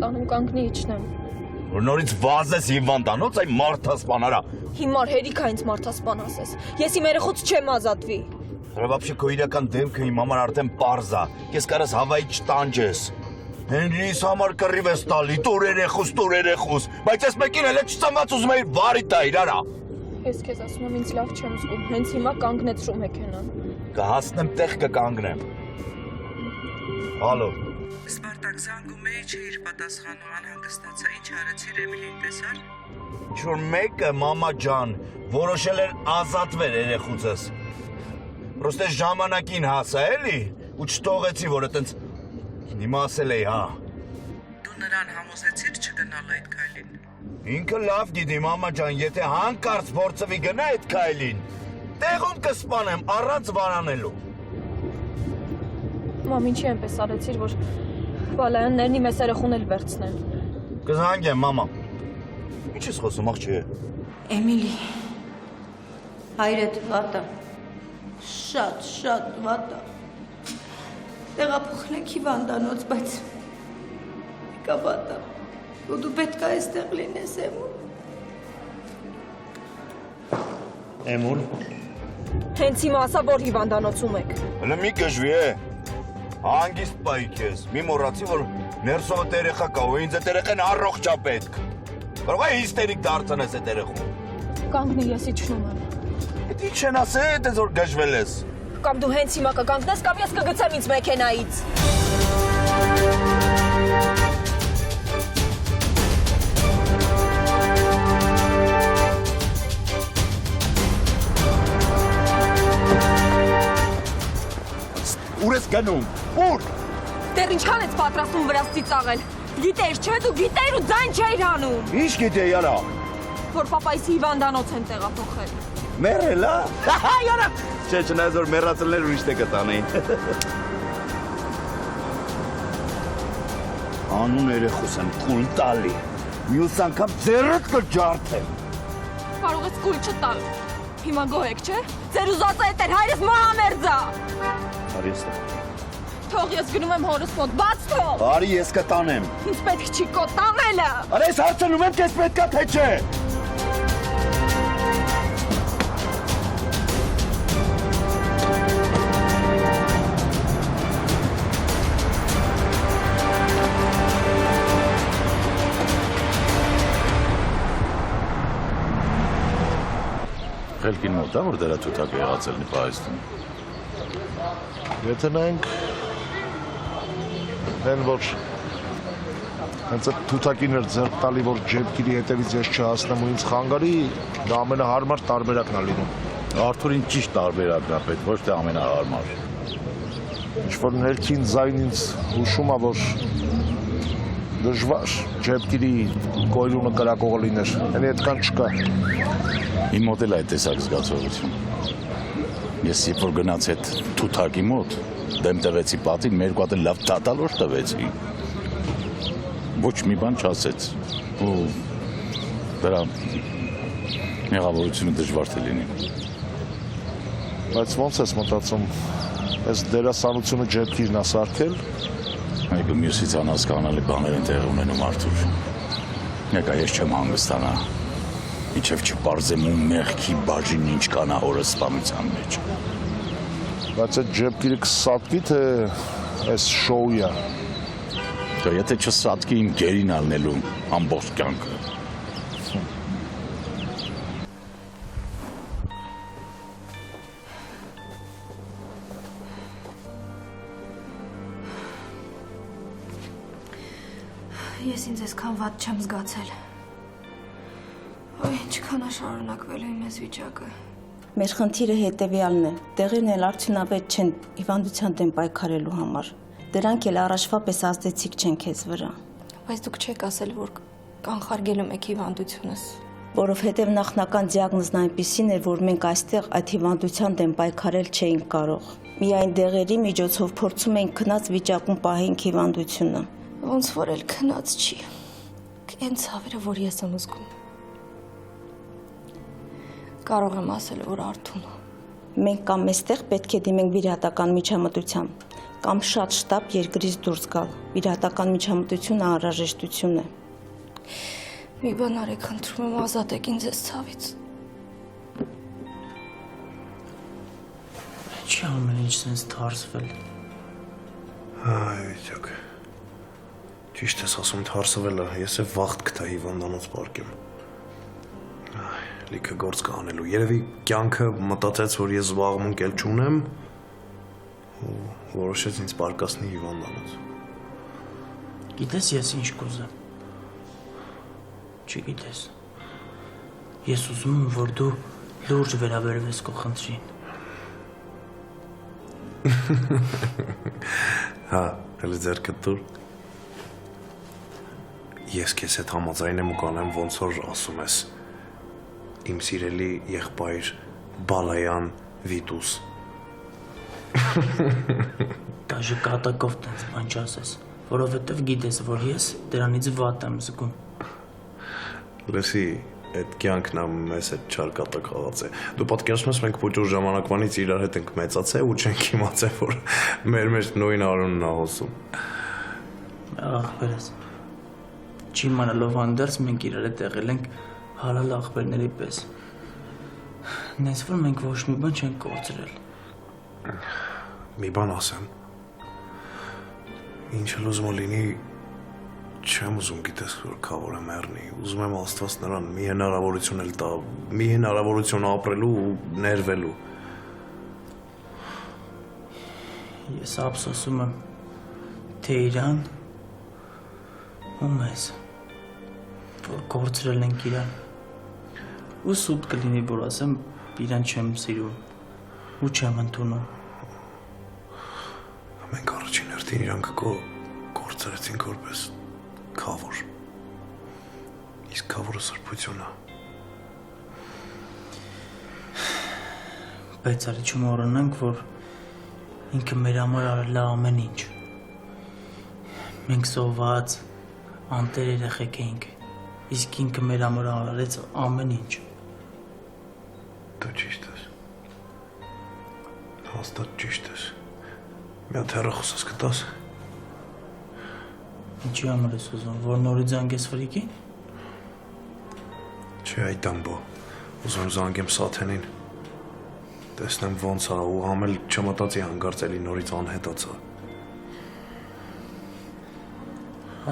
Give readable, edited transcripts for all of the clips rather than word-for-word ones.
տանում կանգնի իջնեմ։ Որ նորից վազես հիվանդանոց այ մարդասպան արա։ Հիմար հերիքա ինձ մարդասպան ասես։ Ես իմ երեխուց չեմ ազատվի։ Вообще քո իրական դեմքը իմ համար արդեն պարզ է։ Ես կարաս հավայի չտանջես։ Հենրիս համար կռիվ ես տալի, տուր երեխուս, բայց ես մեկին էլ չծնված ուզում էի վարի տայր, արա։ Ես քեզ ասում եմ, ինձ լավ չեմ զգում, հենց հիմա կանգնեցրու մեքենան։ Կհասնեմ տեղ կկանգնեմ։ Ալո։ Սպարտակ զանգում էի, չէիր պատասխանում, անհանգստացա, ինչ արեցիր Էմիլին տեսար։ Ինչ-որ մեկը, մամա ջան, որոշել էր ազատվել երեխուցս։ Պրոստե ժամանակին հասա էլի, ու չթողեցի, որ այտենց հիմա ասել էի, հա։ Դու նրան համոզեցիր չգնալ այդ քայլին։ Ինքը լավ գիտի, մամա ջան, եթե հանկարծ փորձվի գնա այդ քայլին, տեղում կսպանեմ առանց վարանելու։ Մամ, ինչի այնպես արեցիր, որ Բալայաններն իմ ես երեխուն էլ վերցնեն։ Կզանգեմ, մամա։ Ինչ ես խոսում, աղջի։ Էմիլի, հայրդ վատ է, շատ վատ է։ Տեղափոխել ենք հիվանդանոց, բայց եկա վատ է, ու դու պետք է այստեղ լինես, Էմուլ։ Հենց հիմա ասա, որ հիվանդանոցում եք։ Հələ մի գժվի է։ Հանգիստ պայի քեզ։ Մի մոռացի, որ ներսովը երեխա կա, ու ինձ այդ երեխան առողջ է պետք։ Կարող է հիստերիկ դարձնես այդ երեխուն։ Կանգնի, ես իջնում եմ։ Էդ ինչ են ասել, այդ որ գժվել ես։ Կամ դու հենց հիմա կկանգնես, կամ ես կգցեմ ինձ մեքենայից։ Ուր ես գնում։ Ուր։ Դեռ ինչքան ես պատրաստում վրաս ծիծաղել։ Գիտեիր, չէ՞ դու գիտեիր ու ձայն չէիր անում։ Ինչ գիտեի, արա։ Որ պապայիս հիվանդանոց են տեղափոխել։ Մեռել, հա։ Արա։ Չէ, չնայած որ մեռածելներ ուրիշ տեղ կտանեին։ Անուն երեխուս եմ կուլ տալի։ Մյուս անգամ ձեռդ կջարդեմ։ Կարող ես կուլ չտալ։ Հիմա գոհ եք, չէ՞։ Ձեր ուզածը էդ էր, հայրս մահամերձա։ Արի ես։ Թող ես գնում եմ հորս մոտ, բաց թող։ Արի ես կտանեմ։ Ինձ պետք չի կոտ տանելը։ Արա ես հարցնում եմ, քեզ պետքա թե չէ։ Խելքին մոտ է, որ դրա թութակ է եղածել նպահեստում։ Եթե նայենք են որ հենց այդ թութակին էր ձեռք տալի, որ ջեպքիրի հետևից ես չհասնեմ ու ինձ խանգարի, դա ամենահարմար տարբերակն է լինում։ Արթուրին ճիշտ տարբերակն է պետք, ոչ թե ամենահարմար։ Ինչ-որ ներքին ձայն ինձ հուշում է, որ դժվար ջեպքիրի կոյլունը կրակողը լիներ, էլի այդքան չկա։ Իմ մոտ էլ այդ տեսակ զգացողություն։ Ես երբ որ գնաց այդ թութակի մոտ, դեմ տվեցի պատին, մեր կողմը լավ դատալոր տվեցի։ Ոչ մի բան չասեց։ Ու դրա մեղավորությունը դժվար թե լինի։ Բայց ոնց ես մտածում, այս դերասանությունը ջեպքիրն է սարքել։ Այգը մյուսից անհասկանալի բաներ են տեղի ունենում Արթուր։ Ներկա ես չեմ հանգստանա, մինչև չպարզեմ ու մեղքի բաժինն ինչ կանա հորը սպանության մեջ։ Բայց այդ ջեպքիրը կսատկի, թե այս շոուի է։ Դե եթե չսատկի իմ գերին ալնելու ամբողջ կյանքը։ Ես ինձ այսքան վատ չեմ զգացել։ Ոյ, ինչքան է շարունակվելու իմ այս վիճակը։ Մեր խնդիրը հետևյալն է, տեղերն էլ արդյունավետ չեն հիվանդության դեմ պայքարելու համար։ Դրանք էլ առաջվա պես ազդեցիկ չեն քեզ վրա։ Բայց դուք չեք ասել, որ կանխարգելում եք հիվանդությունս։ Որովհետև նախնական դիագնոզն այնպիսին էր, որ մենք այստեղ այդ հիվանդության դեմ պայքարել չէինք կարող։ Միայն դեղերի միջոցով փորձում ենք քնած վիճակում պահենք հիվանդությունը։ Ոնց որ էլ քնած չի։ Այն ցավերը, որ ես եմ զգում։ Կարող եմ ասել, որ Արթուն։ Մենք կամ այստեղ պետք է դիմենք վիրահատական միջամտության, կամ շատ շտապ երկրից դուրս գալ։ Վիրահատական միջամտությունը անհրաժեշտություն է։ Մի բան արեք, խնդրում եմ, ազատեք ինձ այս ցավից։ Չի ամեն ինչ սենց թարսվել։ Այ վիճակ։ Ճիշտ ես ասում թարսվել է, ես է վաղտ կտա հիվանդանոց պարկեմ։ Այ, լիքը գործ կանելու։ Երևի կյանքը մտածեց, որ ես զբաղմունք էլ չունեմ ու որոշեց ինձ պարկասնի հիվանդանոց։ Գիտես ես ինչ կուզեմ։ Չգիտես։ Ես ուզում եմ, որ դու լուրջ վերաբերվես քո խնդրին։ Հա, հələ ձեռքդ դուր։ Ես քեզ հետ համաձայն եմ ու կանեմ ոնց որ ասում ես։ Իմ սիրելի եղբայր Բալայան Վիտուս։ Դաժե կատակով տենց բան չասես, որովհետև գիտես, որ ես դրանից վատ եմ զգում։ Լսի, այդ կյանքն է մեզ հետ չար կատակ խաղաց է։ Դու պատկերացնում ես մենք փոքր ժամանակվանից իրար հետ ենք մեծացել ու չենք իմացել, որ մեր մեջ նույն արունն է հոսում։ Ախպերս։ Չիմանալով անդերս մենք իրար հետ եղել ենք հալալ ախպերների պես։ Նես որ մենք ոչ մի բան չենք կորցրել։ Մի բան ասեմ։ Ինչ էլ ուզում լինի, չեմ ուզում գիտես որ քավորը մեռնի։ Ուզում եմ Աստված նրան մի հնարավորություն էլ տա, մի հնարավորություն ապրելու ու ներվելու։ Ես ափսոսում եմ թե իրան ու մեզ, որ կորցրել ենք իրան։ Ու սուտ կլինի, որ ասեմ, իրան չեմ սիրում ու չեմ ընդունում։ Մենք առաջին հերթին իրան կորցրեցինք որպես քավոր։ Իսկ քավորը սրբություն է։ Բայց արի չմոռանանք, որ ինքը մեր համար արել է ամեն ինչ։ Մենք սոված, անտեր երեխեք էինք, իսկ ինքը մեր համար արեց ամեն ինչ։ Դու ճիշտ ես։ Հաստատ ճիշտ ես։ Մի հատ հեռախոսս կտաս։ Ինչի համար ես ուզում, որ նորից զանգես ֆրիկին։ Չէ, այդ ամբո։ Ուզում զանգեմ Սաթենին։ Տեսնեմ ոնց է ու համել չմտածի հանգարցելի նորից անհետացա։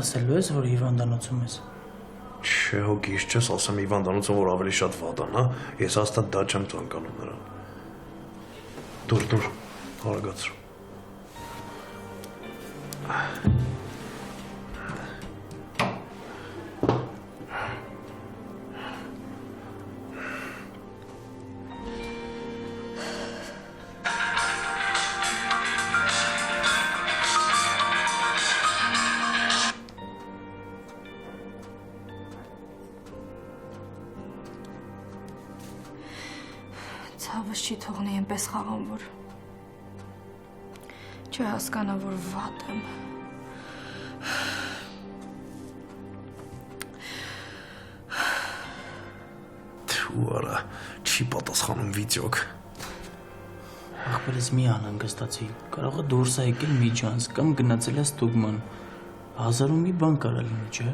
Ասելու ես, որ հիվանդանոցում ես։ Չէ, հո գիշ չես ասեմ հիվանդանոցը, որ ավելի շատ վատան, հա։ Ես հաստատ դա չեմ ցանկանում նրան։ Դուր, արագացրու։ Ցավս չի թողնի այնպես խաղամ, որ չհասկանա, որ վատ եմ։ Թու արա, չի պատասխանում վիճոք։ Ախպերս մի անհանգստացի, կարող է դուրս է եկել միջանց կամ գնացել է ստուգման։ 1000 ու մի բան կարա լինի, չէ՞։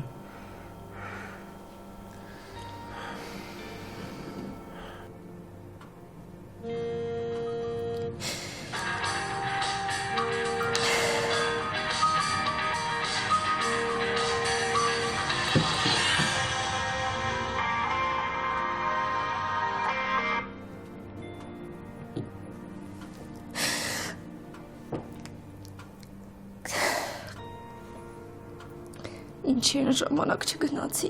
Ինչի ժամանակ չգնացի,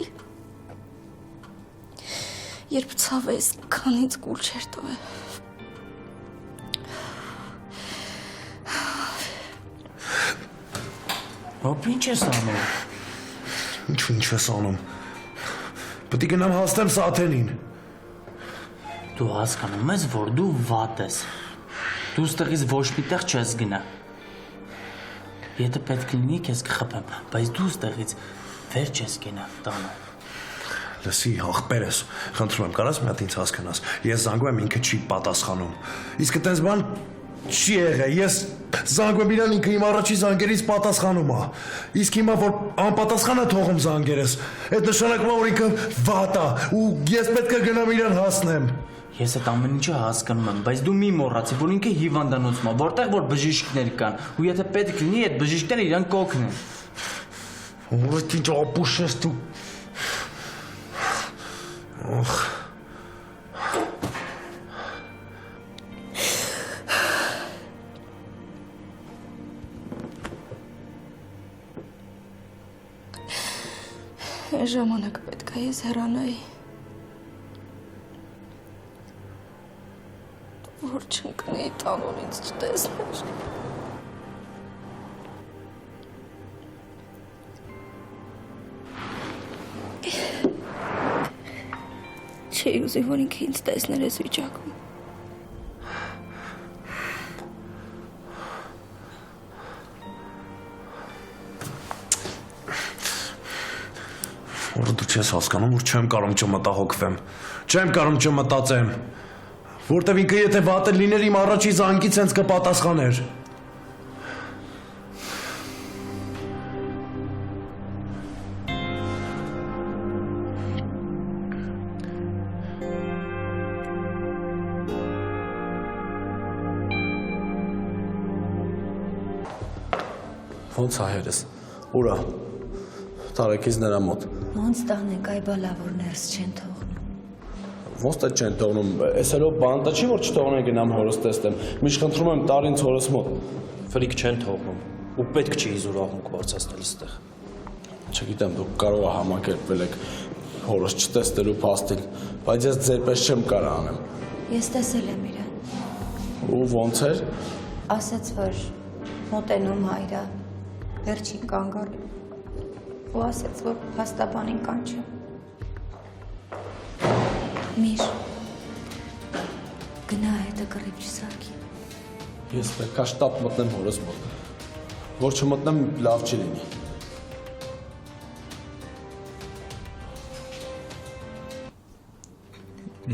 երբ ցավը ես քանից կուլ չէր տվել։ Հոպ ինչ ես անում։ Ինչ ես անում։ Պետք է գնամ հասնեմ Սաթենին։ Դու հասկանում ես, որ դու վատ ես։ Դու ստեղից ոչ մի տեղ չես գնա։ Եթե պետք լինի, քեզ կխփեմ, բայց դու ստեղից վեր չես գնա տանը։ Լսի, ախպերս, խնդրում եմ, կարաս մի հատ ինձ հասկանաս։ Ես զանգում եմ, ինքը չի պատասխանում։ Իսկ այդպես բան չի եղել, ես Զանգում իրան ինքը իմ առաջի զանգերից պատասխանում է։ Իսկ հիմա որ անպատասխան է թողում զանգերս, այդ նշանակում է որ ինքը վատ է ու ես պետք է գնամ իրան հասնեմ։ Ես այդ ամեն ինչը հասկանում եմ, բայց դու մի մոռացի, որ ինքը հիվանդանոցում է, որտեղ որ բժիշկներ կան, ու եթե պետք լինի, այդ բժիշկները իրան կօգնեն։ Ո՞ր ինչ ապուշ ես դու։ Ախ։ Այն ժամանակ պետք է ես հեռանայի։ Որ չընկնեի տանուն ինձ չտեսներ։ Չէի ուզի, որ ինքը ինձ տեսներ ես վիճակում։ Որ դու չես հասկանում, որ չեմ կարող չմտահոգվեմ։ Չեմ կարող չմտածեմ։ Որտեվ ինքը եթե վատ լիներ իմ առաջի զանգից հենց կպատասխաներ։ Ոնց է հայրս։ Ուրա։ Տարեքից նրա մոտ։ Ոնց տանենք այ բալա որ ներս չեն թողնում։ Ոնց է չեն թողնում։ Էսելով բանտը չի որ չթողնեն գնամ հորս տեսնեմ։ Միշտ խնդրում եմ տարին հորս մոտ։ Ֆրիկ չեն թողնում։ Ու պետք չի իզուր աղմուկ բարձրացնել այստեղ։ Չգիտեմ դուք կարող է համակերպվել եք հորս չտեսնելու փաստին, բայց ես ձեր պես չեմ կարող անեմ։ Ես տեսել եմ իրան։ Ու ոնց էր։ Ասաց որ մոտենում հայրը վերջին կանգ առել ու ասաց որ հաստաբանին կանչեմ։ Միշ գնա հետը կռիվ չսարքի։ Ես պետք է շտապ մտնեմ հորս մոտ։ Որ չմտնեմ լավ չի լինի։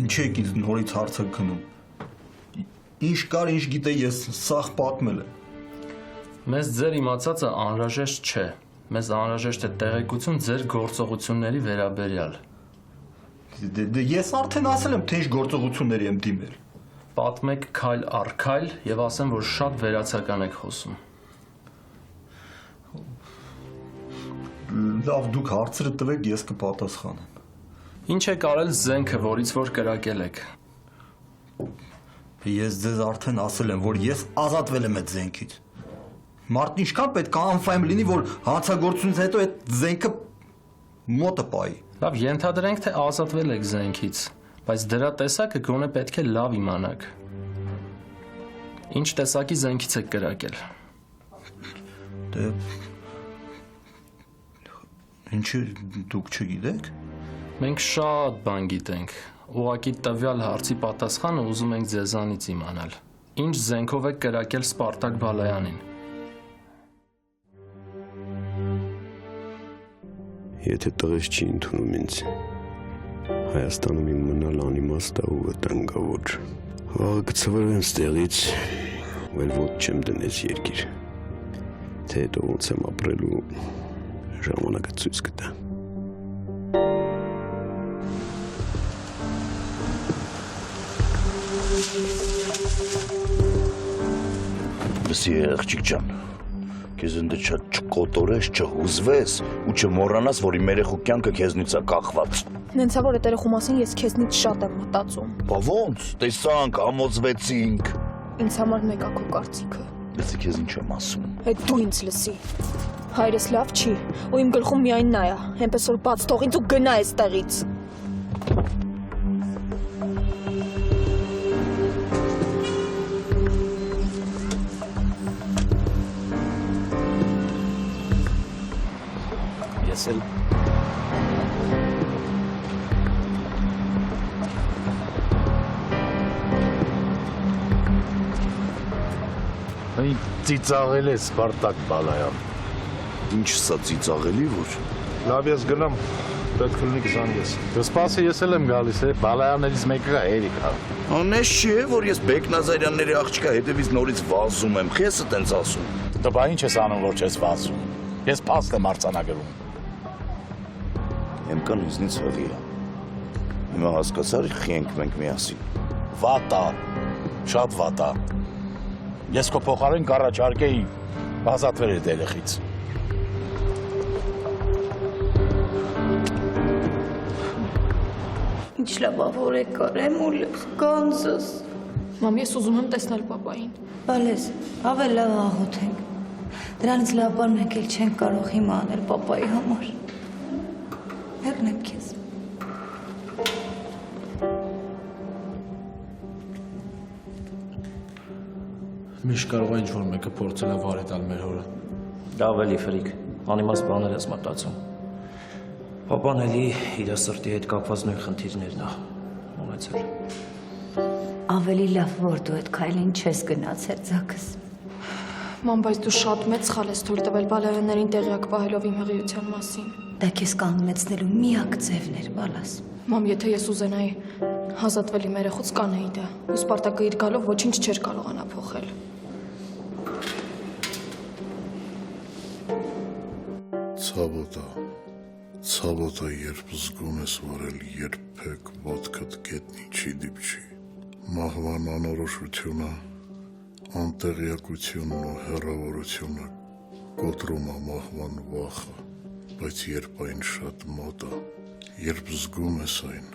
Ինչ եք ինձ նորից հարցը գնում։ Ինչ կար, ինչ գիտե ես սաղ պատմել եմ։ Մեզ ձեր իմացածը անհրաժեշտ չէ։ Մեզ անհրաժեշտ է տեղեկություն ձեր գործողությունների վերաբերյալ։ Ես արդեն ասել եմ, թե ինչ գործողությունների եմ դիմել։ Պատմեք քայլ առ քայլ եւ ասեմ, որ շատ վերացական եք խոսում։ Լավ, դուք հարցերը տվեք, ես կպատասխանեմ։ Ինչ եք արել զենքը, որից որ կրակել եք։ Ես ձեզ արդեն ասել եմ, որ ես ազատվել եմ այդ զենքից։ Մարդն ինչքան պետք է անֆայմ լինի, որ հանցագործությունից հետո այդ զենքը մոտը պայի։ Լավ, ենթադրենք, թե ազատվել եք զենքից, բայց դրա տեսակը գոնե պետք է լավ իմանաք։ Ինչ տեսակի զենքից եք կրակել։ Դե ինչը դուք չգիտեք։ Մենք շատ բան գիտենք։ Ուղղակի տվյալ հարցի պատասխանը ուզում ենք ձեզանից իմանալ։ Ինչ զենքով եք կրակել Սպարտակ Բալայանին։ Եթե տղես չի ընդունում ինձ, Հայաստանում իմ մնալ անիմաստ է ու վտանգավոր։ Վաղը կցվրվեմ ստեղից, ու էլ ոտ չեմ դնես երկիր։ Թե հետո ոնց եմ ապրելու, ժամանակը ցույց կտա։ Լսի աղջիկ ջան, քեզ ընդ չկոտորես, չհուզվես ու չմոռանաս, որ իմ երեխու կյանքը քեզնից է կախված։ Նենցա որ այդ երեխու մասին ես քեզնից շատ եմ մտածում։ Բա ոնց, տեսանք, համոզվեցինք։ Ինձ համար մեկ է քո կարծիքը։ Լսի քեզ ինչ եմ ասում։ Այդ դու ինձ լսի։ Հայրս լավ չի, ու իմ գլխում միայն նա է, այնպես որ բաց թող ինձ ու գնա այստեղից։ Ես էլ Այն ծիծաղել է Սպարտակ Բալայան։ Ինչ սա ծիծաղելի որ։ Լավ ես գնամ, պետք է լինի կզանգես։ Դու սպասի, ես էլ եմ գալիս, բալայաններից մեկը Էրիկա։ Անես չէ, որ ես Բեկ Նազարյանների աղջկա հետևից նորից վազում եմ, խեսը տենց ասում։ Դե բա ինչ ես անում, որ չես վազում։ Ես փաստ եմ արձանագրում։ Եմկան ինձնից հղի է։ Հիմա հասկացար խի ենք մենք միասին։ Վատա, շատ վատա։ Ես քո փոխարեն կառաջարկեի ազատվել այդ երեխից։ Ինչ լավավոր է կարեմ ու գոնզս։ Մամ, ես ուզում եմ տեսնել պապային։ Բալես, ավել լավ աղոթենք։ Դրանից լավ բան մենք էլ չենք կարող հիմա անել պապայի համար։ Հեռնեմ քեզ։ Միշտ կարող է ինչ-որ մեկը փորձել է վարի տալ մեր հորը։ Դա ավելի ֆրիկ, անիմաստ բաներ ես մտածում։ Պապան էլի իր սրտի հետ կապված նույն խնդիրներն է ունեցել։ Ավելի լավ, որ դու այդ քայլին չես գնացել ձակս։ Մամ, բայց դու շատ մեծ սխալ ես թույլ տվել բալայաներին տեղյակ պահելով իմ հղիության մասին։ Դա քեզ կանգնեցնելու միակ ձևն էր, բալաս։ Մամ, եթե ես ուզենայի ազատվել իմ երեխուց կանեի դա, ու Սպարտակը իր գալով ոչինչ չէր կարողանա փոխել։ Ցավոտ է, երբ զգում ես, որ էլ երբեք ոտքդ գետնի չի դիպչի։ Մահվան անորոշությունը, անտեղյակությունն ու հեռավորությունը կոտրում է մահվան վախը, բայց երբ այն շատ մոտ է, երբ զգում ես այն,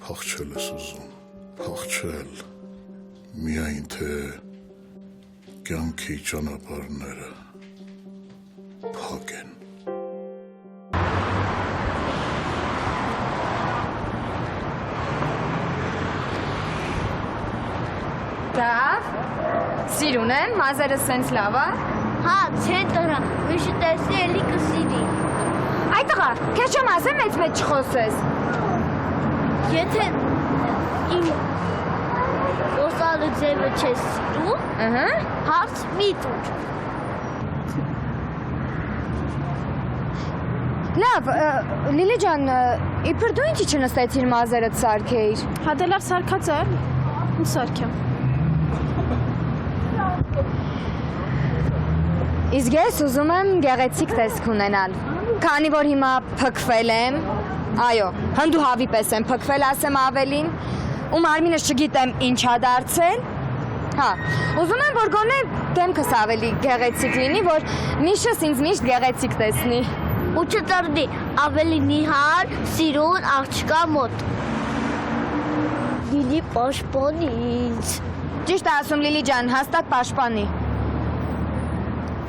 փախչել ես ուզում, փախչել, միայն թե կյանքի ճանապարհները փակեն։ Լավ, սիրուն եմ, մազերը սենց լավ է։ Հա, չէ տղա, միշտ տեսնի էլի կսիրի։ Այ տղա, քեզ չեմ ասեմ մեծ չխոսես։ Եթե իմ խոսալու ձևը չես սիրում, հարց մի տուր։ Լավ, Լիլի ջան, իբր դու ինչի չնստեցիր մազերդ սարքեիր։ Հա դե լավ սարքած է, ու սարքեմ։ Իսկ ես ուզում եմ գեղեցիկ տեսք ունենալ, քանի որ հիմա փքվել եմ, այո, հնդուհավի պես եմ փքվել, ասեմ ավելին, ու մարմինս չգիտեմ ինչ ա դարձել, հա, ուզում եմ, որ գոնե դեմքս ավելի գեղեցիկ լինի, որ միշտս ինձ միշտ գեղեցիկ տեսնի։ Ու չտրդի, ավելի նիհար, սիրուն, աղջկա մոտ։ Լիլի պաշտպանի ինձ։ Ճիշտ ասում Լիլի ջան, հաստատ պաշտպանի։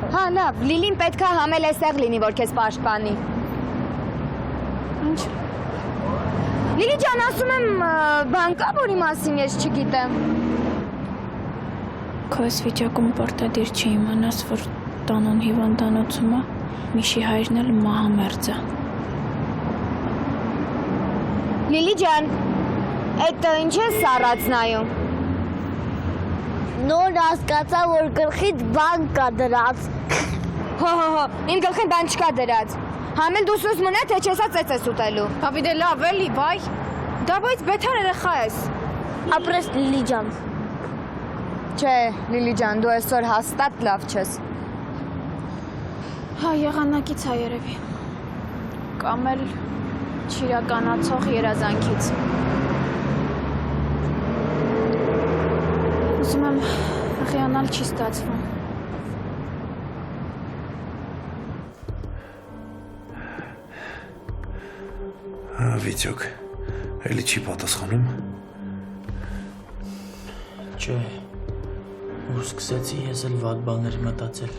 Հա, լավ, Լիլին պետք է համելեսեղ լինի, որ քեզ պաշտպանի։ Ինչ։ Լիլի ջան, ասում եմ, բան կա, որի մասին ես չգիտեմ։ Քո այս վիճակում պարտադիր չի իմանաս, որ տանուն հիվանդանոցում է, Միշի հայրն էլ մահամերձ է։ Լիլի ջան, այդ ինչ ես սառած նայում։ Նոր հասկացա, որ գլխիդ բան կա դրած։ Հո, իմ գլխին բան չկա դրած։ Համել դու սուս մնա, թե չեսա ծեծես ուտելու։ Հավի դե լավ էլի, բայ։ Դա բայց բեթար երեխա ես։ Ապրես Լիլի ջան։ Չէ, Լիլի ջան, դու այսօր հաստատ լավ չես։ Հա, եղանակից է երևի։ Կամ էլ չիրականացող երազանքից։ Ուզում եմ հղիանալ չի ստացվում։ Վիճակ, էլի չի պատասխանում։ Չէ, ու սկսեցի ես էլ վատ բաներ մտածել։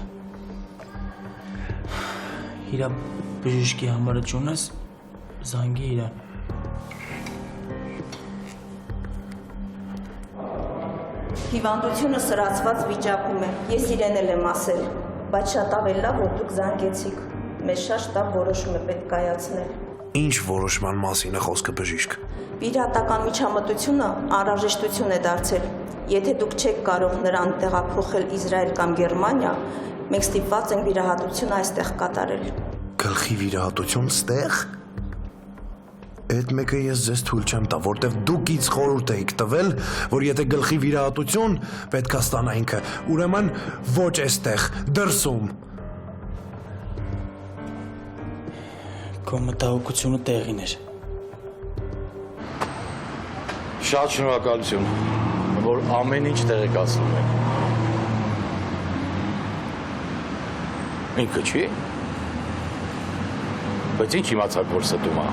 Իրա բժիշկի համարը չունես, զանգի իրա։ Հիվանդությունը սրացված վիճակում է, ես իրեն էլ եմ ասել, բայց շատ ավելի լավ, որ դուք զանգեցիք, մեզ շատ շտապ որոշում է պետք կայացնել։ Ինչ որոշման մասին է խոսքը բժիշկ։ Վիրահատական միջամտությունը անհրաժեշտություն է դարձել, եթե դուք չեք կարող նրան տեղափոխել Իսրայել կամ Գերմանիա, մենք ստիպված ենք վիրահատությունը այստեղ կատարել։ Գլխի վիրահատություն ստեղ։ Այդ մեկը ես ձեզ թույլ չեմ տա, որտեվ դուք ինձ խորհուրդ եք տվել, որ եթե գլխի վիրահատություն պետքա ստանա ինքը, ուրեմն ոչ այստեղ, դրսում։ Քո մտահոգությունը տեղին էր։ Շատ շնորհակալություն, որ ամեն ինչ տեղեկացնում եք։ Ինքը չի։ Բայց ինչ իմացաք, որ ստում է։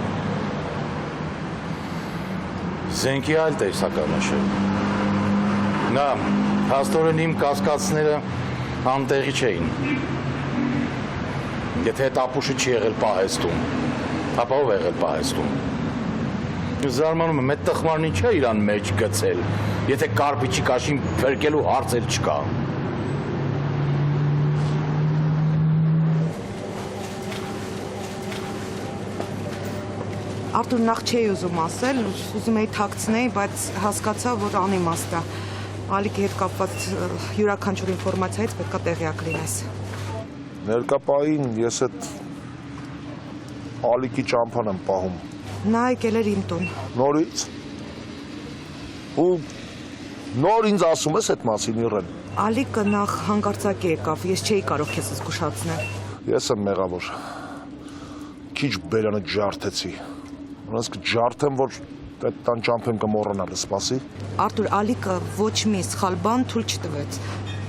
Զենքի այլ տեսականաշը։ Նա, հաստորեն իմ կասկածները անտեղի չէին։ Եթե այդ ապուշը չի եղել պահեստում, ապա ով եղել պահեստում։ Զարմանում եմ, այդ տխմարն ինչ է իրան մեջ գցել, եթե կարպիչի կաշին փրկելու հարց էլ չկա։ Արտուր, նախ չէի ուզում ասել, ուզում էի թաքցնել, բայց հասկացա, որ անիմաստ է։ Ալիկի հետ կապված յուրաքանչյուր ինֆորմացիայից պետքա տեղյակ լինես։ Ներկապային ես այդ Ալիկի ճամփան եմ պահում։ Նա եկել էր իմ տուն։ Նորից։ Ու նոր ինձ ասում ես այդ մասին իրեն։ Ալիկը նախ հանկարծակի եկավ, ես չէի կարող քեզ զգուշացնել։ Ես եմ մեղավոր։ Քիչ բերանը ջարդեցի։ Ոնց ջարդեմ, որ այդ տան ճամփեն կմոռանալ, սպասի։ Արտուր, Ալիկը ոչ մի սխալ բան թույլ չտվեց։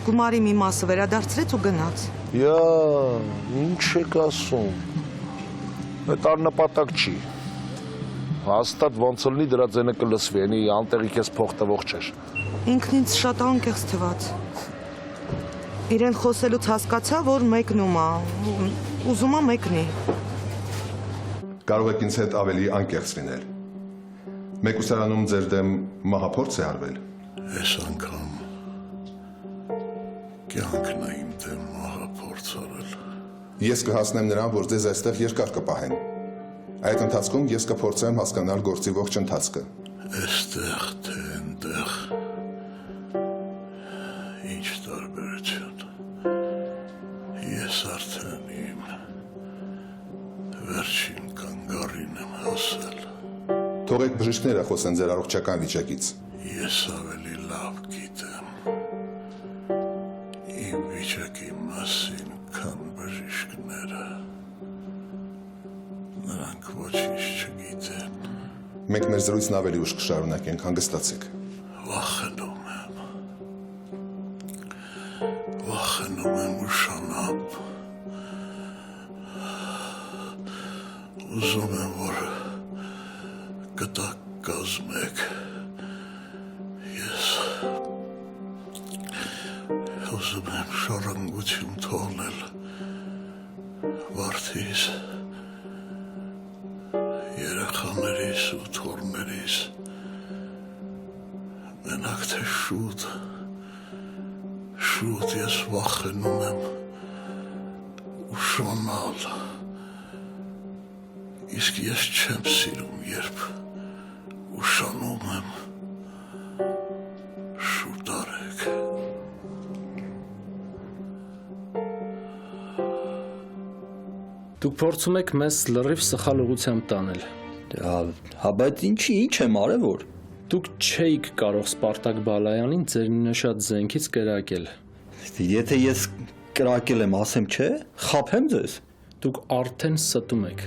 Գումարի մի մասը վերադարձրեց ու գնաց։ Յա, ինչ եք ասում։ Այդ առնպատակ չի։ Հաստատ ոնց լինի դրա ձենը կլսվի, այնի անտեղի քեզ փող տվող չէր։ Ինքն ինձ շատ անկեղծ թվաց։ Իրեն խոսելուց հասկացա, որ մեկնում է, ուզում է մեկնի։ Կարող եք ինձ հետ ավելի անկեղծ լինել։ Մեկուսարանում ձեր դեմ մահափորձ է արվել։ Այս անգամ կյանքն է իմ դեմ մահափորձ արել։ Ես կհասնեմ նրան, որ ձեզ այստեղ երկար կպահեն։ Այդ ընթացքում ես կփորձեմ հասկանալ գործի ողջ ընթացքը։ Այստեղ թե այնտեղ ինչ տարբերություն։ Ես արդեն իմ վերջին կանգառին եմ հասել։ Թողեք բժիշկները խոսեն ձեր առողջական վիճակից։ Ես ավելի լավ գիտեմ իմ վիճակի մասին, քան բժիշկները։ Նրանք ոչինչ չգիտեն։ Մենք մեր զրույցն ավելի ուշ կշարունակենք, հանգստացեք։ Վախենում եմ ուշանալ։ Ուզում եմ, որ կտակ կազմեք։ Ես ուզում եմ շարանգություն թողնել վարդիս, երեխաներիս ու թոռներիս, մենակ թե շուտ ես վախենում եմ ուշանալ, իսկ ես չեմ սիրում, երբ ուշանում եմ, շուտ արեք։ Դուք փորձում եք մեզ լրիվ սխալ ուղղությամբ տանել։ Հա, բայց ինչ եմ արել որ։ Դուք չէիք կարող Սպարտակ Բալայանին ձեր նշած զենքից կրակել։ Եթե ես կրակել եմ, ասեմ չէ, խաբեմ ձեզ։ Դուք արդեն ստում եք։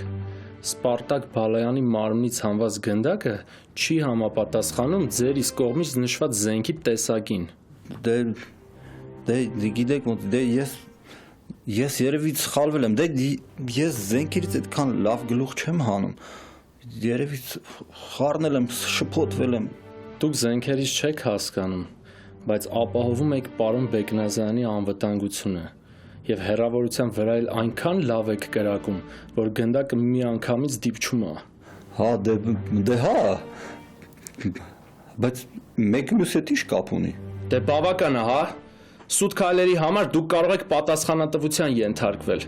Սպարտակ Բալայանի մարմնից հանված գնդակը չի համապատասխանում ձեր իսկ կողմից նշված զենքի տեսակին։ Գիտեք ոնց, ես երևի սխալվել եմ, ես զենքերից այդքան լավ գլուխ չեմ հանում։ Երևի խառնել եմ, շփոթվել եմ։ Դուք զենքերից չեք հասկանում, բայց ապահովում եք պարոն Բեկնազյանի անվտանգությունը եւ հեռավորության վրա էլ այնքան լավ եք կրակում, որ գնդակը միանգամից դիպչում է։ Հա, հա։ Բայց մեկը մյուսի հետ ի՞նչ կապ ունի։ Դե բավական է, հա։ Սուտ քայլերի համար դուք կարող եք պատասխանատվության ենթարկվել։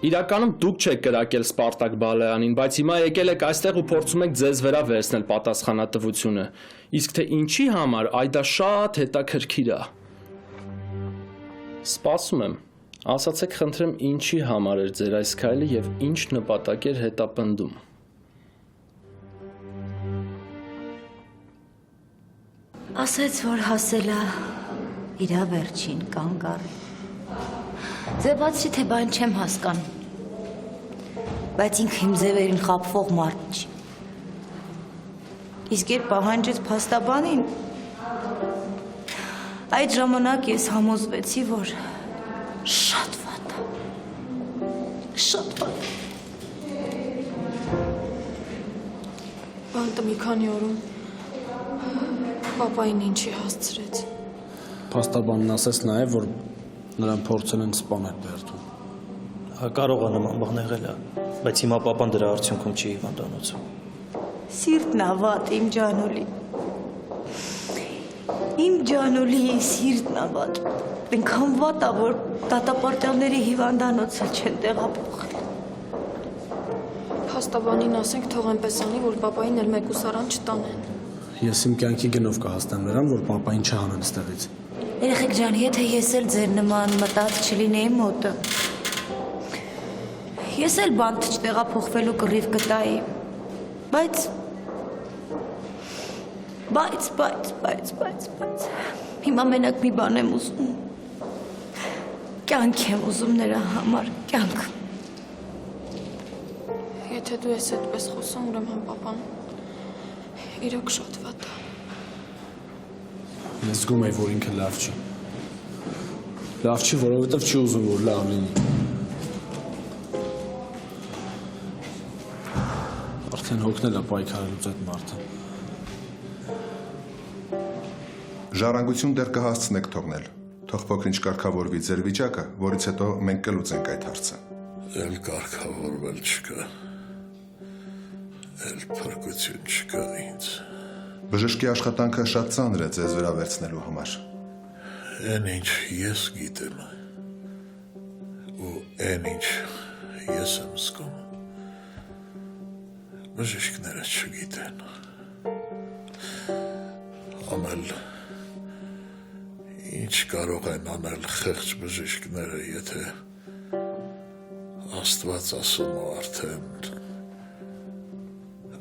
Իրականում դուք չեք կրակել Սպարտակ Բալայանին, բայց հիմա եկել եք այստեղ ու փորձում եք ձեզ վրա վերցնել պատասխանատվությունը։ Իսկ թե ինչի համար, այդ դա շատ հետաքրքիր է։ Սպասում եմ, ասացեք խնդրեմ ինչի համար էր ձեր այս քայլը եւ ինչ նպատակ էր հետապնդում։ Ասեց, որ հասել է իրա վերջին կանգ առի։ Ձևացի, թե բան չեմ հասկանում, բայց ինքը իմ ձևերին խաբվող մարդ չի։ Իսկ երբ պահանջեց փաստաբանին, այդ ժամանակ ես համոզվեցի, որ շատ վատ է, շատ վատ է։ Բանտը մի քանի օրում պապային ինչի հասցրեց։ Փաստաբանն ասեց նաև, որ նրան փորձել են սպանել Բերդում։ Հա, կարող է նման բան եղել է, բայց հիմա պապան դրա արդյունքում չի հիվանդանոցում։ Սիրտն է վատ, իմ ջանուլի։ Իմ ջանուլի սիրտն է վատ։ Այնքան վատ է, որ դատապարտյալների հիվանդանոցը չեն տեղափոխել։ Փաստաբանին ասենք թող այնպես անի, որ պապային էլ մեկուսարան չտանեն։ Ես իմ կյանքի գնով կհասնեմ նրան, որ պապային չհանեն ստեղից։ Երեխեք ջան, եթե ես էլ ձեր նման մտած չլինեի մոտը, ես էլ բանտ չտեղափոխվելու կռիվ կտայի, բայց հիմա մենակ մի բան եմ ուզում, կյանք եմ ուզում նրա համար, կյանք։ Եթե դու ես այդպես խոսում, ուրեմն պապան իրոք շատ վատ է։ Ես զգում եմ, որ ինքը լավ չի։ Լավ չի, որովհետև չի ուզում, որ լավ լինի։ Արդեն հոգնել է պայքարելուց այդ մարդը։ Ժառանգություն դեռ կհասցնեք թողնել։ Թող փոքր-ինչ կարգավորվի ձեր վիճակը, որից հետո մենք կլուծենք այդ հարցը։ Էլ կարգավորվել չկա։ Էլ փրկություն չկա ինձ։ Բժշկի աշխատանքը շատ ծանր է ձեզ վերավերցնելու համար։ Այն ինչ ես գիտեմ, ու այն ինչ ես եմ զգում, բժիշկները չգիտեն։ Անել ինչ կարող են անել խեղճ բժիշկները, եթե Աստված ասում ու արդեն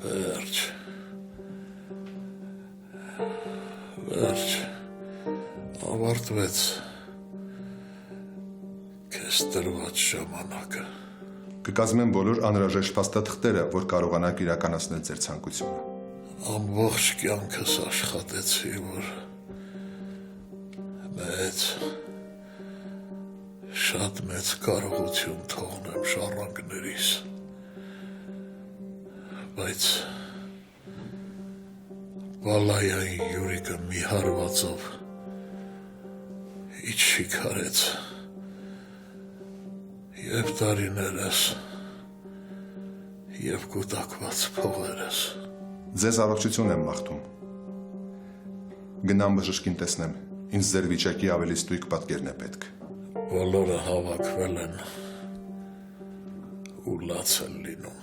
վերջ ավարտվեց քեզ տրված ժամանակը։ Կկազմեմ բոլոր անհրաժեշտ փաստաթղթերը, որ կարողանաք իրականացնել ձեր ցանկությունը։ Ամբողջ կյանքս աշխատեցի, որ շատ մեծ կարողություն թողնեմ ժառանգներիս, բայց Բալայային Յուրիկը մի հարվածով իջի քարեց և տարիներս և կուտակված փողերս։ Ձեզ առողջություն եմ մաղթում։ Գնամ բժշկին տեսնեմ, ինձ ձեր վիճակի ավելի ստույգ պատկերն է պետք։ Բոլորը հավաքվել են ու լաց են լինում։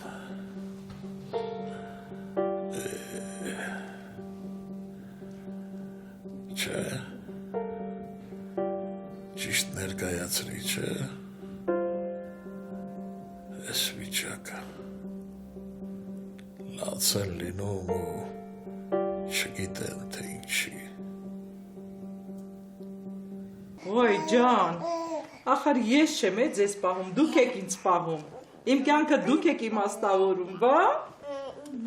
Չէ, ճիշտ ներկայացրի, չէ, ես վիճակը լաց են լինում ու չգիտեն, թե ինչի։ Ոյ ջան, ախար ես չեմ է ձեզ պահում, դուք եք ինձ պահում, իմ կյանքը դուք եք իմաստավորում, բա?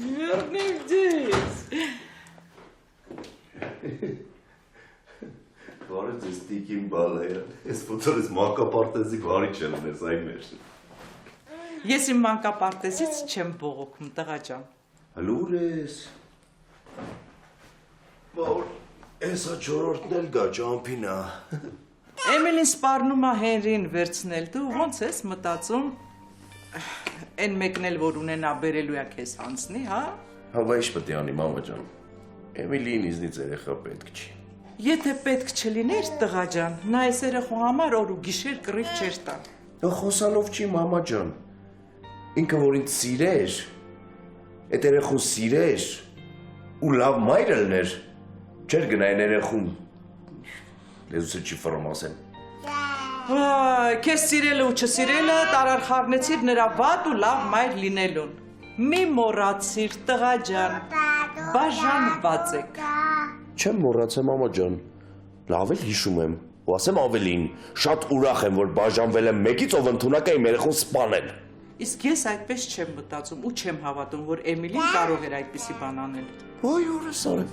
Մերնիվ ձեզ։ Բարև ձեզ տիկին բալայա, ես ոնցորես մանկապարտեզի բարի չեմ ես այն մեր։ Ես իմ մանկապարտեզից չեմ բողոքում, տղա ջան։ Հլուր ես։ Որ եսա չորորդն էլ գա ճամփինա։ Էմիլին սպառնում է Հենրին վերցնել, դու ոնց ես մտածում, այն մեկն էլ որ ունենա բերելու է քեզ հանցնի, հա? Հա, բա ինչ պետք է անի, մամա ջան։ Էմիլին ինձնից երեխա պետք չի։ Եթե պետք չլիներ, տղա ջան, նա այս երեխու համար օր ու գիշեր կռիվ չէր տան։ Դա խոսալով չի, մամա ջան։ Ինքը որ ինձ սիրեր, այդ երեխուն սիրեր ու լավ մայր ելներ, չէր գնային երեխուն։ Լեզուսը չի ֆռում ասեմ։ Քեզ սիրելը ու չսիրելը տարար խառնեցիր նրա վատ ու լավ մայր լինելուն։ Մի մոռացիր, տղա ջան, բաժանված եք։ Չեմ մոռացել մամա ջան։ Լավ էլ հիշում եմ։ Ու ասեմ ավելին, շատ ուրախ եմ, որ բաժանվել եմ մեկից, ով ընդունակ է իմ երեխուն սպանել։ Իսկ ես այդպես չեմ մտածում ու չեմ հավատում, որ Էմիլին կարող էր այդպիսի բան անել։ Ոյ հորեսարև։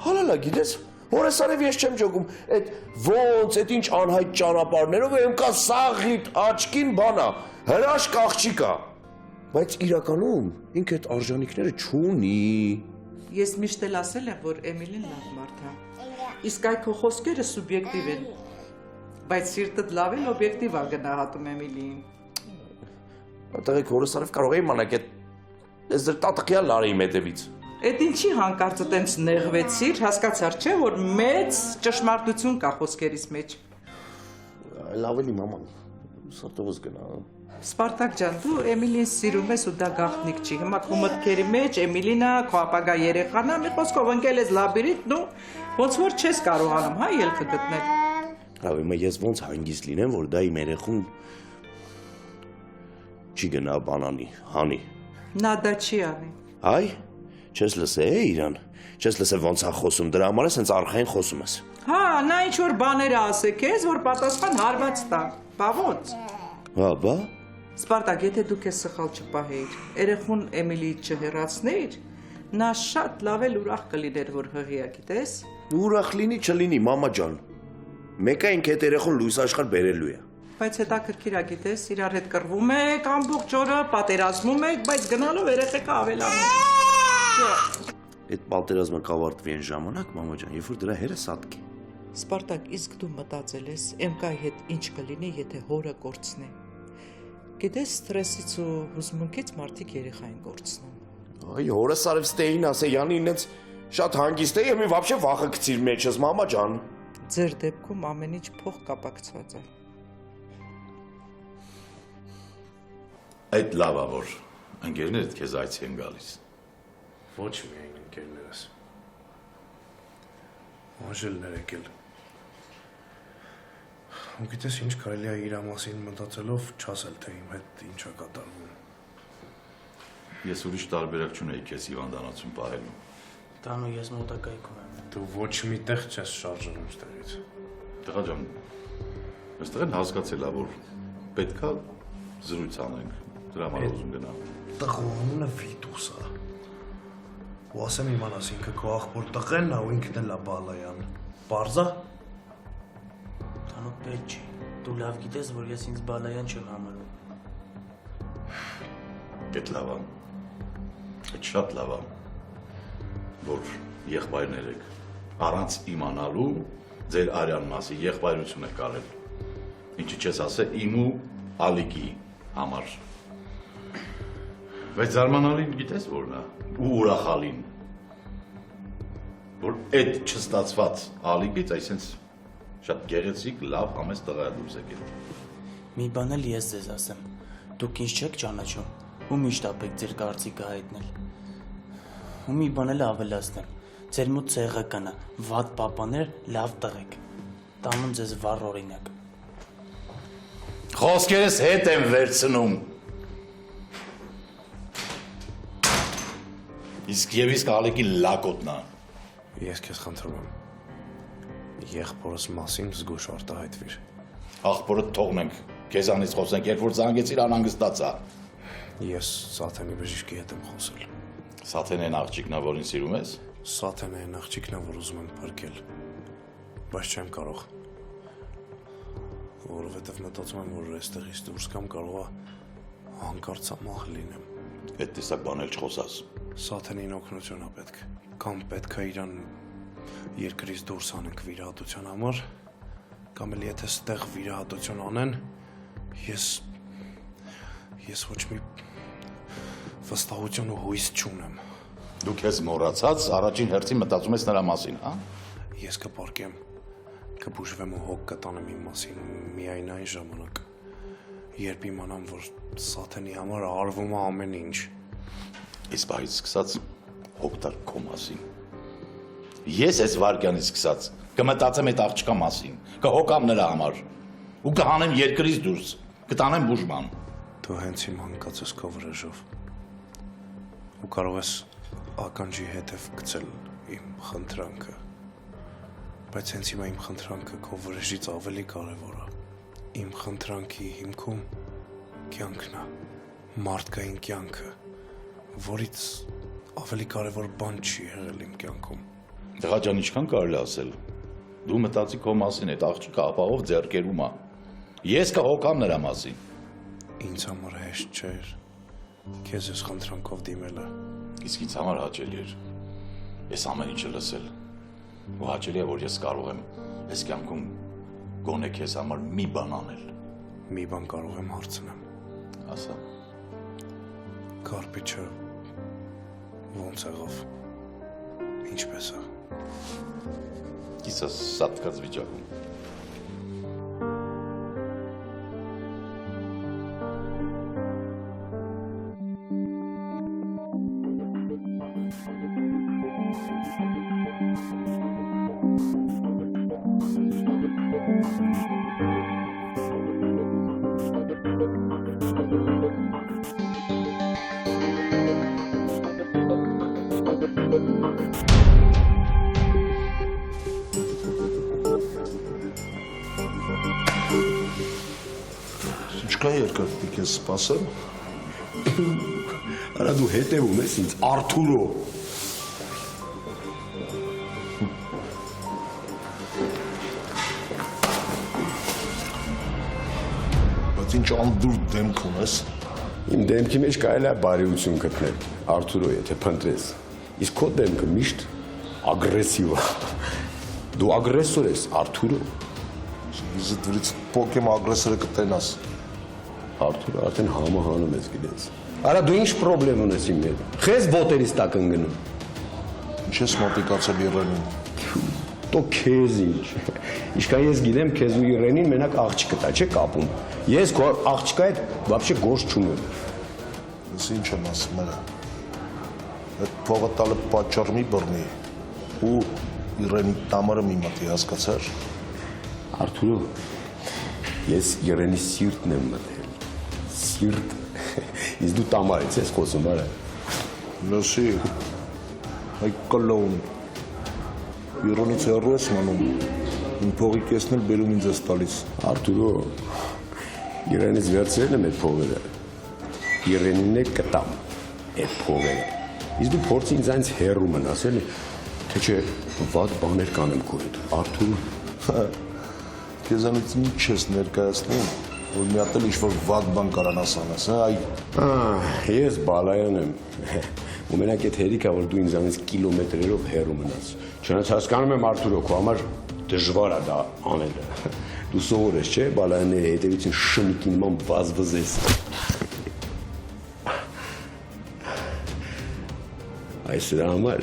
Հալալա գիտես, հորեսարև ես չեմ ջոգում, այդ ոնց, այդ ինչ անհայտ ճանապարհներով եմ կա սաղիտ աչքին բանա, հրաշք աղջիկա։ Բայց իրականում ինքը այդ արժանինքները չունի։ Ես միշտ էլ ասել եմ, որ Էմիլին լավ մարդ է։ Իսկ այդ քո խոսքերը սուբյեկտիվ են։ Բայց սիրտդ լավ էլ օբյեկտիվ է գնահատում Էմիլիին։ Այդտեղ հորեսարև կարող է իմանալ այդ ձեր տատկյալ լարի մետևից։ Այդ ինչի հանկարծ տենց նեղվեցիր, հասկացար չէ, որ մեծ ճշմարտություն կա խոսքերիս մեջ։ Լավ էլի մաման, սրտովս գնա։ Սպարտակ ջան, դու Էմիլին սիրում ես ու դա գաղտնիք չի։ Հիմա քո մտքերի մեջ Էմիլինը քո ապագա երեխան է, մի խոսքով ընկել ես լաբիրինթ, դու ոնց որ չես կարողանում, հա, ելքը գտնել։ Լավ, հիմա ես ոնց հանգիստ լինեմ, որ դա իմ երեխուն չի գնա բանանի, հանի։ Նա դա չի անի։ Այ, չես լսել իրան, չես լսել ոնց է խոսում, դրա համար ես հենց արխային խոսում ես։ Հա, նա ինչ որ բաներ ասե քեզ, որ պատասխան հարված տա։ Բա ոնց։ Հա, բա։ Սպարտակ, եթե դու քեզ սխալ չպահեիր, երեխուն Էմիլիից չհեռացնեիր, նա շատ լավ էլ ուրախ կլիներ, որ հղիա, գիտես։ Ուրախ լինի, չլինի, մամա ջան։ Մեկը ինքը այդ երեխուն լույս աշխարհ բերելու է։ Բայց հետաքրքիր է, գիտես, իրար հետ կռվում եք ամբողջ օրը, պատերազմում եք, բայց գնալով երեխեքը ավելանում։ Այդ պատերազմը կավարտվի այն ժամանակ, մամա ջան, երբ որ դրա հերը սատկի։ Սպարտակ, իսկ դու մտածել ես MK-ի հետ ինչ կլինի, եթե հորը կորցնի։ Գիտես, ստրեսից ու հուզմունքից մարդիկ երեխային կորցնում։ Այ հորեսարև ստեին ասե, յանի ինձ շատ հանգիստ է, եւ մի вообще վախը գցիր մեջս, մամա ջան։ Ձեր դեպքում ամեն ինչ փող կապակցված է։ Այդ լավ է, որ ընկերներդ քեզ այցի են գալիս։ Ոչ միայն ընկերներս։ Անժելներ եկել։ Ու գիտես ինչ կարելի է իր մասին մտածելով չասել, թե իմ հետ ինչ է կատարվում։ Ես ուրիշ տարբերակ չունեի քեզ հիվանդանոցում պահելու։ Տանու ես մոտակայքում եմ։ Դու ոչ մի տեղ չես շարժվում ստեղից։ Տղա ջան, այստեղ են հասկացել է, որ պետքա զրույց անենք, դրա համար ուզում գնամ։ Տղու անունը Վիտուս է։ Ու ասեմ իմանաս ինքը քո աղբոր տղեն է ու ինքն էլ է Բալայան։ Պարզ է։ Տանու պետք չի։ Դու լավ գիտես, որ ես ինձ Բալայան չեմ համարում։ Այդ լավ է։ Այդ շատ լավ է, որ եղբայրներ եք, առանց իմանալու ձեր արյան մասի եղբայրություն եք արել, ինչի չես ասել իմ ու Ալիկի համար, բայց զարմանալին գիտես որն է, ու ուրախալին, որ այդ չստացված Ալիկից այսենց շատ գեղեցիկ, լավ, համեստ տղա է դուրս եկել։ Մի բան էլ ես ձեզ ասեմ, դուք ինձ չեք ճանաչում, ու միշտ ապեք ձեր կարծիքը հայտնել։ Ու մի բան էլ ավելացնեմ, ձեր մոտ ցեղը կնա, վատ պապաներ, լավ տղեկ, տանում ձեզ վառ օրինակ։ Խոսքերս հետ եմ վերցնում։ Իսկ եւ իսկ Ալիկի լակոտն է։ Ես քեզ խնդրում եմ։ Եղբորս մասին զգուշ արտահայտվիր։ Աղբորը թողնենք, քեզանից խոսենք, երբ որ զանգեցիր անհանգստացա։ Ես Սաթենի բժիշկի հետ եմ խոսել։ Սաթենն այն աղջիկն է, որին սիրում ես։ Սաթենն այն աղջիկն է, որ ուզում եմ փրկել, բայց չեմ կարող, որովհետև մտածում եմ, որ այստեղից դուրս կամ կարող է հանկարծամահ լինեմ։ Այդ տեսակ բան էլ չխոսաս։ Սաթենին օգնություն է պետք, կամ պետք է իրան երկրից դուրս անենք վիրահատության համար, կամ էլ եթե ստեղ վիրահատություն անեն, ես ոչ մի վստահություն ու հույս չունեմ։ Դու քեզ մոռացած առաջին հերթին մտածում ես նրա մասին, հա? Ես կպարկեմ, կբուժվեմ ու հոգ կտանեմ իմ մասին միայն այն ժամանակ, երբ իմանամ, որ Սաթենի համար արվում է ամեն ինչ։ Իսկ բայից սկսած հոգ տալ քո մասին։ Ես այս վարկյանից սկսած կմտածեմ այդ աղջկա մասին, կհոգամ նրա համար ու կհանեմ երկրից դուրս, կտանեմ բուժման։ Դու հենց իմ հանկած ես քո վրեժով ու կարող ես ականջի հետև գցել իմ խնդրանքը։ Բայց հենց հիմա իմ խնդրանքը քո վրեժից ավելի կարևոր է։ Իմ խնդրանքի հիմքում կյանքն է, մարդկային կյանքը, որից ավելի կարևոր բան չի եղել իմ կյանքում։ Տղա ջան, ինչքան կարելի ասել։ Դու մտածի քո մասին, այդ աղջիկը ապահով ձեռքերում է։ Ես կհոգամ նրա մասին։ Ինձ համար հեշտ չէր քեզ այս խնդրանքով դիմելը։ Իսկ ինձ համար հաճելի էր։ Ես ամեն ինչը լսել։ Ու հաճելի է, որ ես կարող եմ այս կյանքում գոնե քեզ համար մի բան անել։ Մի բան կարող եմ հարցնեմ։ Ասա։ Կարպիչը ո՞նց եղավ։ Ինչպես է։ Կիսա սատկած վիճակում։ Ինչքան երկար պիտի քեզ սպասեմ։ Արա դու հետևում ես ինձ, Արթուրո։ Բայց ինչ անդուր դեմք ունես։ Իմ դեմքի մեջ կարելի է բարիություն գտնել, Արթուրո, եթե փնտրես։ Իսկ քո դեմքը միշտ ագրեսիվ է։ Դու ագրեսոր ես, Արթուրո։ Իզը դուրից փոքեմ ագրեսորը կտենաս։ Արթուրը արդեն համահանում ես, գիտես։ Արա դու ինչ պրոբլեմ ունես իմ հետ։ Խես ոտերից տակ ընկնում։ Ինչ ես մոտիկացել Իրենին։ Տո քեզ ինչ։ Ինչքան ես գիտեմ, քեզ ու Իրենին մենակ աղջիկը տա, չէ՞ կապում։ Ես քո աղջիկա հետ вообще գործ չունեմ։ Ես ինչ եմ ասում արա։ Այդ փողը տալը պատճառ մի բռնի ու Իրենի տամարը մի մտի, հասկացար։ Արթուրո, ես Իրենի սիրտն եմ մտել։ Սիրտ։ Իսկ դու տամարից ես խոսում, արա։ Լսի, այ կլոուն։ Իրենից հեռու ես մնում։ Իմ փողի կեսն էլ բերում ինձ ես տալիս։ Արթուրո, Իրենից վերցրել եմ այդ փողերը։ Իրենին է կտամ այդ փողերը։ Իսկ դու փորձի ինձ այնց հեռու մնաս, էլի, թե չէ վատ բաներ կանեմ քո հետ։ Արթուր, Քեզանից ինչ ես ներկայացնում, որ մի հատ էլ ինչ-որ վատ բան կարանաս անես, այ։ Ես բալայան եմ։ Ու մենակ այդ հերիքա, որ դու ինձանից կիլոմետրերով հեռու մնաս։ Չնայած հասկանում եմ, Արթուրո, քո համար դժվար է դա անելը։ Դու սովոր ես, չէ՞, բալայանների հետևից շնիկի նման վազվզես։ Այս դրա համար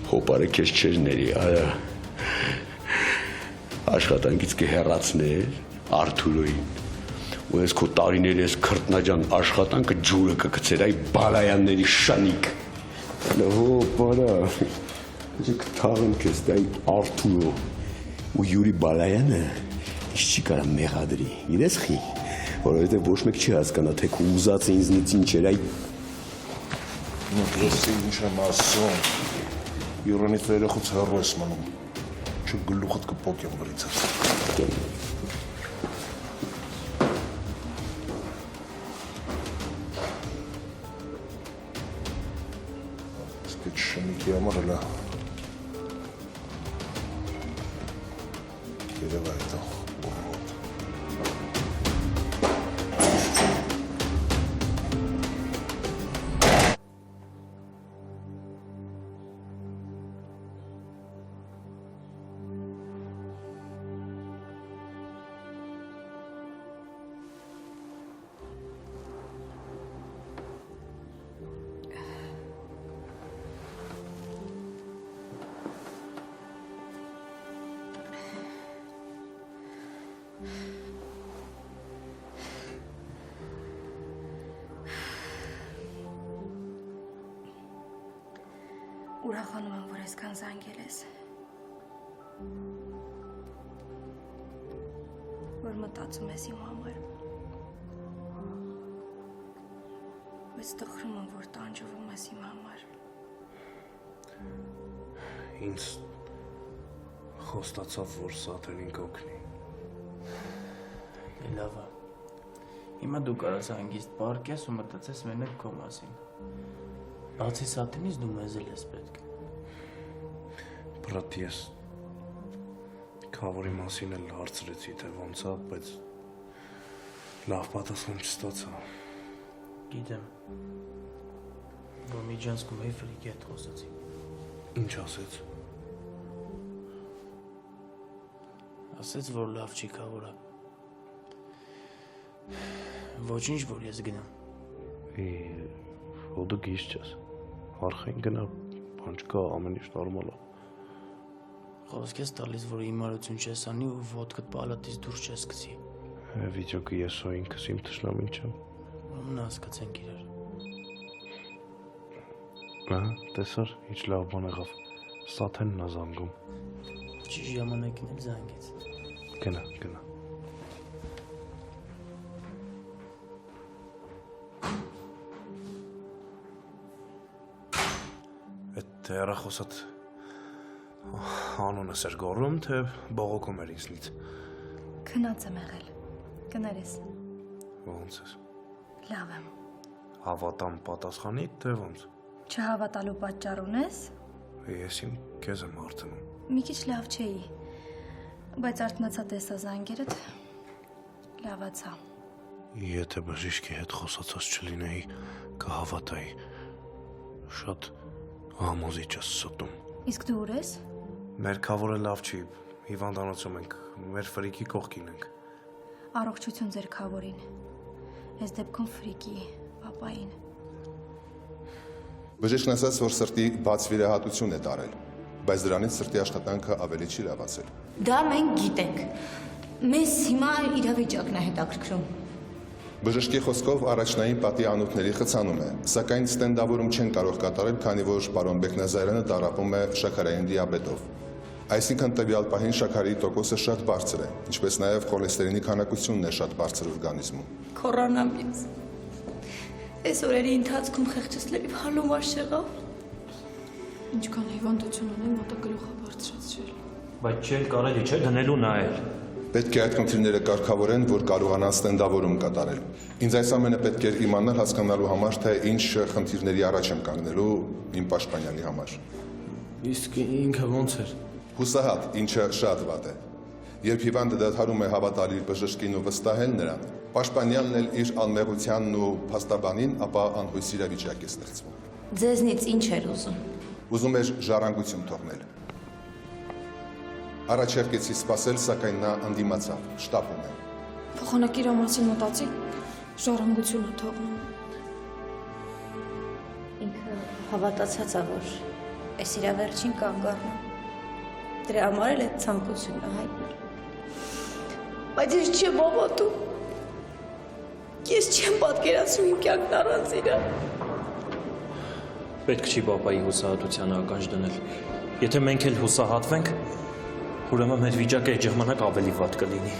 հոպարը քեզ չեր ների, արա։ Աշխատանքից կհեռացներ Արթուրոին։ Ու ես քո տարիների ես քրտնաջան աշխատանքը ջուրը կգցեր այ բալայանների շանիկ։ Հոպարա։ Ես կթաղեմ քեզ դա Արթուրո։ Ու Յուրի Բալայանը ինչ չի կարա մեղադրի։ Գիտես խի, որովհետև ոչ մեկ չի հասկանա, թե քո ուզածը ինձնից ինչ էր, այ ես ինչ եմ ասում։ Իրենից երեխուց հեռու ես մնում։ Չէ գլուխդ կփոկեմ վրիցս։ Իսկ այդ շնիկի համար հլա երևա հետո ուրոտ։ Ուրախանում եմ, որ այսքան զանգել ես։ Որ մտածում ես իմ համար։ Բայց տխրում եմ, որ տանջվում ես իմ համար։ ինձ խոստացավ, որ Սաթենին կօգնի։ Լավ է։ Հիմա դու կարաս հանգիստ պարկես ու մտածես մենակ քո մասին։ Բացի Սաթենից դու մեզ էլ ես պետք։ Բրատ, ես Քավորի մասին էլ հարցրեցի, թե ոնց է, բայց լավ պատասխան չստացա։ Գիտեմ, որ միջանցքում էի ֆրիկի հետ խոսացի։ Ինչ ասեց։ Ասեց, որ լավ չի Քավորը։ Ոչինչ, որ ես գնամ։ Հո դու գիշ չես։ Արխեն գնա, բան չկա, ամեն ինչ նորմալ է։ Խոսք ես տալիս, որ հիմարություն չես անի ու ոտքդ պալատից դուրս չես գցի։ Վիճակը ես ու ինքս իմ թշնամին չեմ։ Ուրեմն հասկացենք իրար։ Տեսար, ինչ լավ բան եղավ։ Սաթենն է զանգում։ Ճիշտ ժամանակին էլ զանգեց։ Գնա, գնա։ Այդ հեռախոսդ անունը էր գոռում, թե բողոքում էր ինձնից։ Քնած եմ եղել։ Կներես։ Ոնց ես։ Լավ եմ։ Հավատամ պատասխանի, թե ոնց։ Չհավատալու պատճառ ունես։ Ես իմ քեզ եմ հարցնում։ Մի քիչ լավ չէի, բայց արթնացա տեսա զանգերդ, լավացա։ Եթե բժիշկի հետ խոսացած չլինեի, կհավատայի։ Շատ համոզիչ ես ստում։ Իսկ դու ուր ես։ Մեր Քավորը լավ չի, հիվանդանոցում ենք, մեր ֆրիկի կողքին ենք։ Առողջություն ձեր Քավորին։ Այս դեպքում ֆրիկի պապային։ Բժիշկն ասաց, որ սրտի բաց վիրահատություն է տարել, բայց դրանից սրտի աշխատանքը ավելի չի լավացել։ Դա մենք գիտենք։ Մեզ հիմա իրավիճակն է հետաքրքրում։ Բժշկի խոսքով առաջնային պատի անոթների խցանում է, սակայն ստենդավորում չեն կարող կատարել, քանի որ պարոն Բեքնազարյանը տառապում է շաքարային դիաբետով։ Այսինքն տվյալ պահին շաքարի տոկոսը շատ բարձր է, ինչպես նաև խոլեստերինի քանակությունն է շատ բարձր օրգանիզմում։ Կորոնամ ես։ Այս օրերի ընթացքում խեղճս լրիվ հալումար շեղավ։ Ինչքան հիվանդություն ունեմ, մոտը գլուխը բարձրացրել։ Բայց չէր կարելի չէ դնելու նայել։ Պետք է այդ խնդիրները կարգավորեն, որ կարողանան ստենդավորում կատարել։ Ինձ այս ամենը պետք էր իմանալ հասկանալու համար, թե ինչ խնդիրների առաջ եմ կանգնելու իմ պաշտպանյալի համար։ Իսկ ինքը ոնց էր։ Հուսահատ, ինչը շատ վատ է։ Երբ հիվանդը դադարում է հավատալ իր բժշկին ու վստահել նրան, պաշտպանյալն էլ իր անմեղությանն ու փաստաբանին, ապա անհույս իրավիճակ է ստեղծվում։ Ձեզնից ինչ էր ուզում։ Ուզում էր ժառանգություն թողնել։ Առաջարկեցի սպասել, սակայն նա անդիմացավ, շտապում է։ Փոխանակիր ամասին մտածի, ժառանգությունը թողնում։ Ինքը հավատացած է, որ այս իրա վերջին կանգ առնում։ Դրա համար էլ այդ ցանկությունն է հայտնել։ Բայց ես չեմ հավատում։ Ես չեմ պատկերացնում իմ կյանքն առանց իրա։ Պետք չի պապայի հուսահատությանը ականջ դնել։ Եթե մենք էլ հուսահատվենք, ուրեմն մեր վիճակը այդ ժամանակ ավելի վատ կլինի։